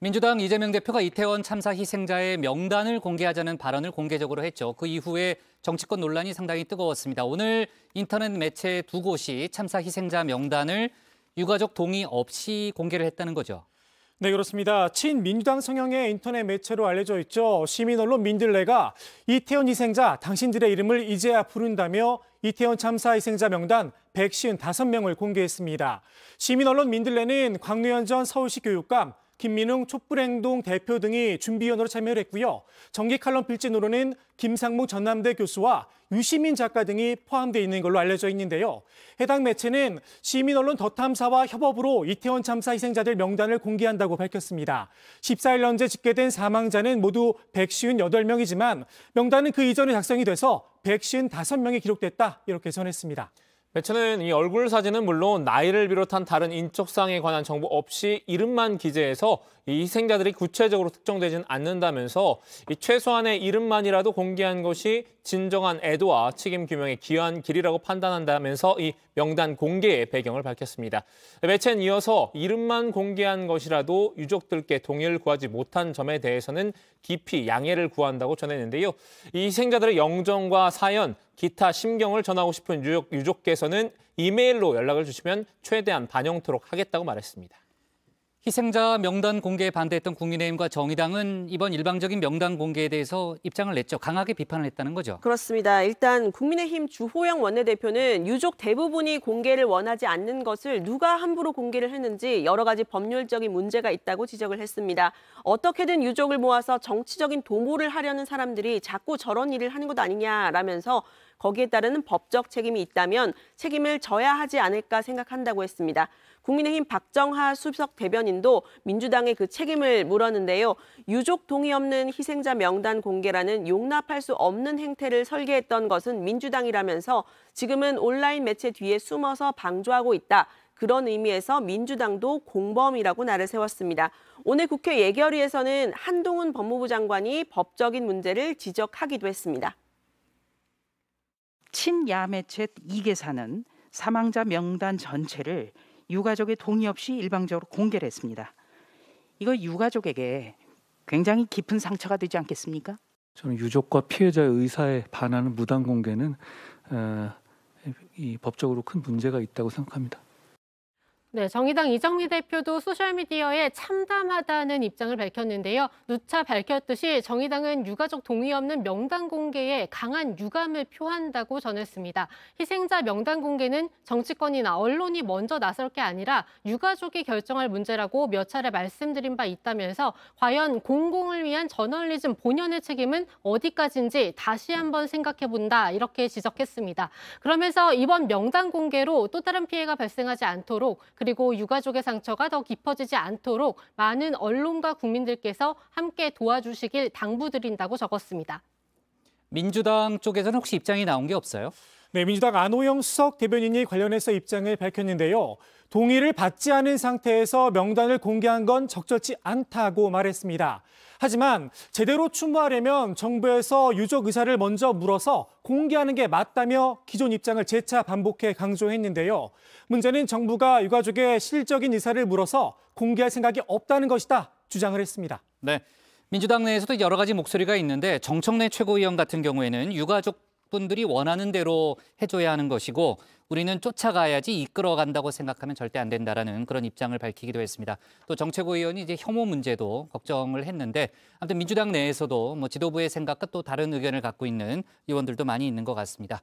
민주당 이재명 대표가 이태원 참사 희생자의 명단을 공개하자는 발언을 공개적으로 했죠. 그 이후에 정치권 논란이 상당히 뜨거웠습니다. 오늘 인터넷 매체 두 곳이 참사 희생자 명단을 유가족 동의 없이 공개를 했다는 거죠. 네, 그렇습니다. 친민주당 성향의 인터넷 매체로 알려져 있죠. 시민언론 민들레가 이태원 희생자 당신들의 이름을 이제야 부른다며 이태원 참사 희생자 명단 155명을 공개했습니다. 시민언론 민들레는 광노현 전 서울시 교육감, 김민웅 촛불행동 대표 등이 준비위원으로 참여를 했고요. 정기 칼럼 필진으로는 김상무 전남대 교수와 유시민 작가 등이 포함되어 있는 걸로 알려져 있는데요. 해당 매체는 시민언론 더탐사와 협업으로 이태원 참사 희생자들 명단을 공개한다고 밝혔습니다. 14일 현재 집계된 사망자는 모두 158명이지만 명단은 그 이전에 작성이 돼서 155명이 기록됐다, 이렇게 전했습니다. 매체는 이 얼굴 사진은 물론 나이를 비롯한 다른 인적사항에 관한 정보 없이 이름만 기재해서 이 희생자들이 구체적으로 특정되진 않는다면서 이 최소한의 이름만이라도 공개한 것이 진정한 애도와 책임 규명에 기여한 길이라고 판단한다면서 이 명단 공개의 배경을 밝혔습니다. 매체는 이어서 이름만 공개한 것이라도 유족들께 동의를 구하지 못한 점에 대해서는 깊이 양해를 구한다고 전했는데요. 이 희생자들의 영정과 사연, 기타 심경을 전하고 싶은 유족께서는 이메일로 연락을 주시면 최대한 반영토록 하겠다고 말했습니다. 희생자 명단 공개에 반대했던 국민의힘과 정의당은 이번 일방적인 명단 공개에 대해서 입장을 냈죠. 강하게 비판을 했다는 거죠. 그렇습니다. 일단 국민의힘 주호영 원내대표는 유족 대부분이 공개를 원하지 않는 것을 누가 함부로 공개를 했는지 여러 가지 법률적인 문제가 있다고 지적을 했습니다. 어떻게든 유족을 모아서 정치적인 도모를 하려는 사람들이 자꾸 저런 일을 하는 것 아니냐라면서 거기에 따르는 법적 책임이 있다면 책임을 져야 하지 않을까 생각한다고 했습니다. 국민의힘 박정하 수석 대변인도 민주당의 그 책임을 물었는데요. 유족 동의 없는 희생자 명단 공개라는 용납할 수 없는 행태를 설계했던 것은 민주당이라면서 지금은 온라인 매체 뒤에 숨어서 방조하고 있다. 그런 의미에서 민주당도 공범이라고 날을 세웠습니다. 오늘 국회 예결위에서는 한동훈 법무부 장관이 법적인 문제를 지적하기도 했습니다. 친야매체 이계사는 사망자 명단 전체를 유가족의 동의 없이 일방적으로 공개를 했습니다. 이거 유가족에게 굉장히 깊은 상처가 되지 않겠습니까? 저는 유족과 피해자의 의사에 반하는 무단 공개는 이 법적으로 큰 문제가 있다고 생각합니다. 네, 정의당 이정미 대표도 소셜미디어에 참담하다는 입장을 밝혔는데요. 누차 밝혔듯이 정의당은 유가족 동의 없는 명단 공개에 강한 유감을 표한다고 전했습니다. 희생자 명단 공개는 정치권이나 언론이 먼저 나설 게 아니라 유가족이 결정할 문제라고 몇 차례 말씀드린 바 있다면서 과연 공공을 위한 저널리즘 본연의 책임은 어디까지인지 다시 한번 생각해본다, 이렇게 지적했습니다. 그러면서 이번 명단 공개로 또 다른 피해가 발생하지 않도록, 그리고 유가족의 상처가 더 깊어지지 않도록 많은 언론과 국민들께서 함께 도와주시길 당부드린다고 적었습니다. 민주당 쪽에서는 혹시 입장이 나온 게 없어요? 네, 민주당 안호영 수석 대변인이 관련해서 입장을 밝혔는데요. 동의를 받지 않은 상태에서 명단을 공개한 건 적절치 않다고 말했습니다. 하지만 제대로 추모하려면 정부에서 유족 의사를 먼저 물어서 공개하는 게 맞다며 기존 입장을 재차 반복해 강조했는데요. 문제는 정부가 유가족의 실질적인 의사를 물어서 공개할 생각이 없다는 것이다, 주장을 했습니다. 네, 민주당 내에서도 여러 가지 목소리가 있는데 정청래 최고위원 같은 경우에는 유가족 분들이 원하는 대로 해줘야 하는 것이고 우리는 쫓아가야지 이끌어간다고 생각하면 절대 안 된다라는 그런 입장을 밝히기도 했습니다. 또 정채고 의원이 이제 혐오 문제도 걱정을 했는데 아무튼 민주당 내에서도 뭐 지도부의 생각과 또 다른 의견을 갖고 있는 의원들도 많이 있는 것 같습니다.